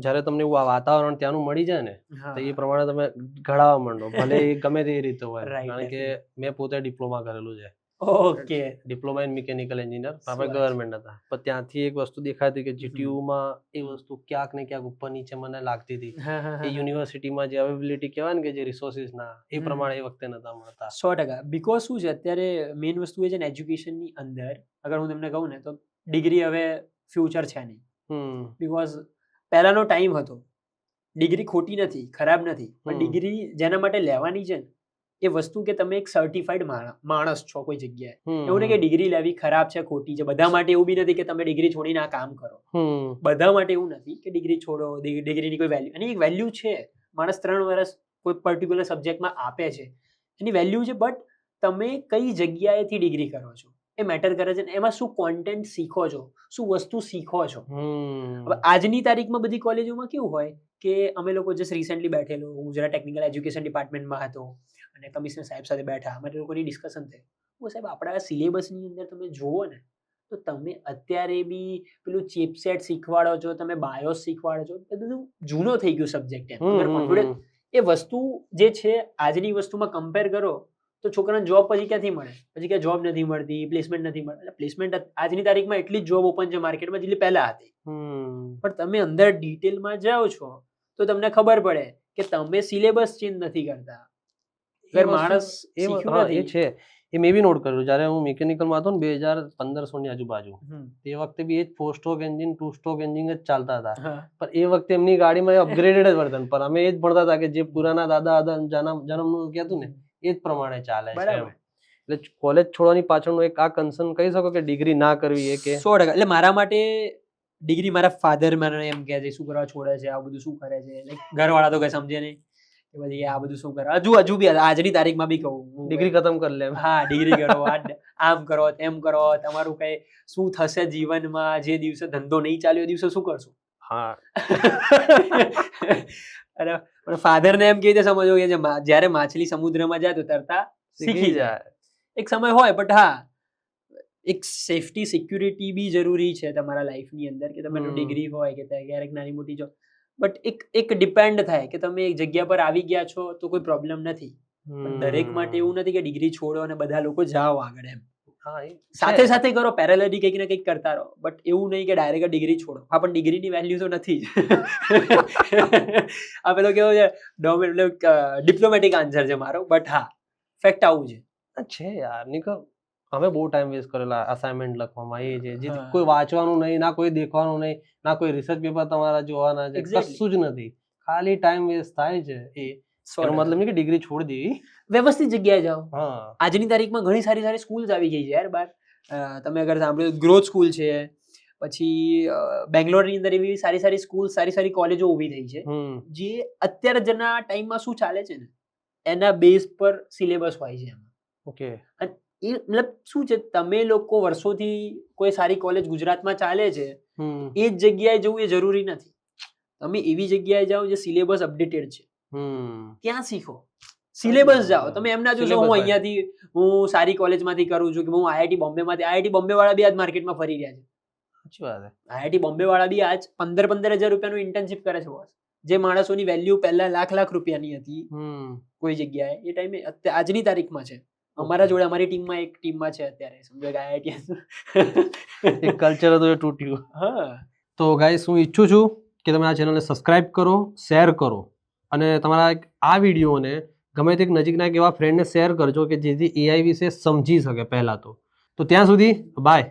જ્યારે તમને એવું વાતાવરણ ત્યાંનું મળી જાય ને તો એ પ્રમાણે તમે ઘડાવા માંડો, ભલે એ ગમે તે રીતે હોય. કારણ કે મેં પોતે ડિપ્લોમા કરેલું છે. Okay, diploma in mechanical engineer, આપણે ગવર્મેન્ટ હતા. પણ ત્યાંથી એક વસ્તુ દેખાતી કે GTU માં એ વસ્તુ ક્યાંક ને ક્યાંક ઉપર નીચે મને લાગતી હતી. એ યુનિવર્સિટીમાં જે અવેબિલિટી કહેવાય ને કે જે રિસોર્સિસ ના એ પ્રમાણે એ વખતે નતા મળતા. 100%. બીકોઝ શું છે અત્યારે મેઇન વસ્તુ એ છે ને, એજ્યુકેશનની અંદર અગર હું તમને કહું ને તો ડિગ્રી હવે ફ્યુચર છે નહીં. બીકોઝ પહેલાનો ટાઈમ હતો, ડિગ્રી ખોટી નથી, ખરાબ નથી, પણ ડિગ્રી જેના માટે લેવાની છે ને એ વસ્તુ કે તમે એક સર્ટિફાઈડ માણસ છો કોઈ જગ્યાએ. એવું નહીં કે ડિગ્રી લેવી ખરાબ છે, ખોટી છે. બધા માટે એવું બી નથી કે તમે ડિગ્રી છોડીને આ કામ કરો. બધા માટે એવું નથી કે ડિગ્રી છોડો, ડિગ્રીની કોઈ વેલ્યુ, એની એક વેલ્યુ છે. માણસ 3 વર્ષ કોઈ પર્ટિક્યુલર સબ્જેક્ટમાં આપે છે, એની વેલ્યુ છે. બટ તમે કઈ જગ્યાએથી ડિગ્રી કરો છો એ મેટર કરે છે. એમાં શું કોન્ટેન્ટ શીખો છો, શું વસ્તુ શીખો છો. હવે આજની તારીખમાં બધી કોલેજોમાં કેવું હોય કે અમે લોકો જસ્ટ રિસેન્ટલી બેઠેલો, હું જરા ટેકનિકલ એજ્યુકેશન ડિપાર્ટમેન્ટમાં હતો અને કમિશનર સાહેબ સાથે બેઠા, અમારે લોકોની ડિસ્કશન થઈ. સાહેબ આપણા સિલેબસની અંદર તમે જુઓ ને તો તમે અત્યારે બી પેલું ચિપસેટ શીખવાડો છો, તમે બાયોસ શીખવાડો છો, એ બધું જૂનો થઈ ગયું સબ્જેક્ટ. એ વસ્તુ જે છે આજની વસ્તુમાં કમ્પેર કરો તો છોકરાને જોબ પછી ક્યાંથી મળે? પછી ક્યાં જોબ નથી મળતી, પ્લેસમેન્ટ નથી મળતી. પ્લેસમેન્ટ આજની તારીખમાં એટલી જ જોબ ઓપન છે માર્કેટમાં જેટલી પહેલા હતી. પણ તમે અંદર ડિટેલમાં જાઓ છો તો તમને ખબર પડે કે તમે સિલેબસ ચેન્જ નથી કરતા. માણસ એ છે એ મેં બી નોટ કર્યું. જ્યારે હું મિકેનિકલમાં હતો ને 2015-16 ની આજુબાજુ, તે વખતે બી એ જ 4 સ્ટ્રોક એન્જિન 2 સ્ટ્રોક એન્જિન જ ચાલતા હતા. પણ એ વખતે એમની ગાડીમાં અપગ્રેડેડ જ વર્ઝન, પણ અમે એ જ ભણતા હતા કે જે પુરાના દાદા જન્મનું કહેતું ને એ જ પ્રમાણે ચાલે છે. એટલે કોલેજ છોડવાની પાછળનું એક આ કન્સર્ન કહી શકો કે ડિગ્રી ના કરવી એ કે 100%. એટલે મારા માટે ડિગ્રી, મારા ફાધર મને એમ કહે છે શું કરવા છોડે છે, આ બધું શું કરે છે. ઘરવાળા તો કઈ સમજે નહીં કે પછી આ બધું શું કરે. હજુ બી આજની તારીખમાં બી કહું ડિગ્રી ખતમ કરી લે. હા, ડિગ્રી કરો, આમ કરો, તેમ કરો, તમારું કઈ શું થશે જીવનમાં, જે દિવસે ધંધો નહીં ચાલ્યો એ દિવસે શું કરશું. હા. અને ફાધર ને એમ કહી દે સમજો કે જ્યારે માછલી સમુદ્રમાં જાય તો તરતા શીખી જાય. એક સમય હોય, બટ હા એક સેફટી સિક્યુરિટી બી જરૂરી છે તમારા લાઈફની અંદર કે તમે ડિગ્રી હોય કે ક્યારેક નાની મોટી જો, બટ એક ડિપેન્ડ થાય કે તમે એક જગ્યા પર આવી ગયા છો તો કોઈ પ્રોબ્લેમ નથી. પણ દરેક માટે એવું નથી કે ડિગ્રી છોડો અને બધા લોકો જાઓ આગળ એમ. સાથે સાથે કરો, પેરેલલી કંઈક ને કંઈક કરતા રહો. બટ એવું નહીં કે ડાયરેક્ટ ડિગ્રી છોડો. હા, પણ ડિગ્રીની વેલ્યુ તો નથી જ. આ પેલો કેવો છે ડિપ્લોમેટિક આન્સર છે મારો, બટ હા ફેક્ટ આવું છે યાર. નિકલ અમે બહુ ટાઈમ વેસ્ટ કરેલા અસાઇનમેન્ટ લખવામાં. એ છે જે કોઈ વાંચવાનું નહીં, ના કોઈ દેખવાનું નહીં, ના કોઈ રિસર્ચ પેપર તમારા જોવાના છે, કશું જ નથી. ખાલી ટાઈમ વેસ્ટ થાય છે. એનો મતલબ નહીં કે ડિગ્રી છોડી દેવી, વ્યવસ્થિત જગ્યાએ જાઓ. આજની તારીખમાં ઘણી સારી સારી સ્કૂલ્સ આવી ગઈ છે યાર બહાર. તમે અગર સાંભળ્યું, ગ્રોથ સ્કૂલ છે, પછી બેંગ્લોરની અંદર એવી સારી સારી સ્કૂલ, સારી સારી કોલેજો ઊભી થઈ છે જે અત્યારે જના ટાઈમમાં શું ચાલે છે ને એના બેઝ પર સિલેબસ હોય છે એમાં. ઓકે. એ મતલબ શું છે, તમે લોકો વર્ષોથી કોઈ સારી કોલેજ ગુજરાતમાં ચાલે છે એ જ જગ્યાએ જવું એ જરૂરી નથી. તમે એવી જગ્યાએ જાઓ જે સિલેબસ અપડેટેડ છે, ત્યાં શીખો. સિલેબસ જાઓ. તમે એમ ના જોશો હું અહીંયાથી હું સારી કોલેજમાંથી કરું છું કે હું IIT બોમ્બેમાંથી. IIT બોમ્બે વાળા બી આજ માર્કેટમાં ફરી રહ્યા છે. સાચી વાત છે. IIT બોમ્બે વાળા બી આજ 15,000 રૂપિયાનું ઇન્ટર્નશિપ કરે છે. જે માણસોની વેલ્યુ પહેલા લાખ રૂપિયાની હતી કોઈ જગ્યાએ, એ ટાઈમે આજની તારીખમાં છે. અમારા જોડે અમારી ટીમમાં છે અત્યારે, સમજો કે IIT એક કલ્ચર હતું એ તૂટ્યું. હા. તો ગાઈસ, હું ઈચ્છું છું કે તમે આ ચેનલને સબસ્ક્રાઇબ કરો, શેર કરો અને તમારા આ વિડીયોને ગમે તે નજીકના એક એવા ફ્રેન્ડને શેર કરજો કે જેથી AI વિશે સમજી શકે પહેલાં તો. ત્યાં સુધી બાય.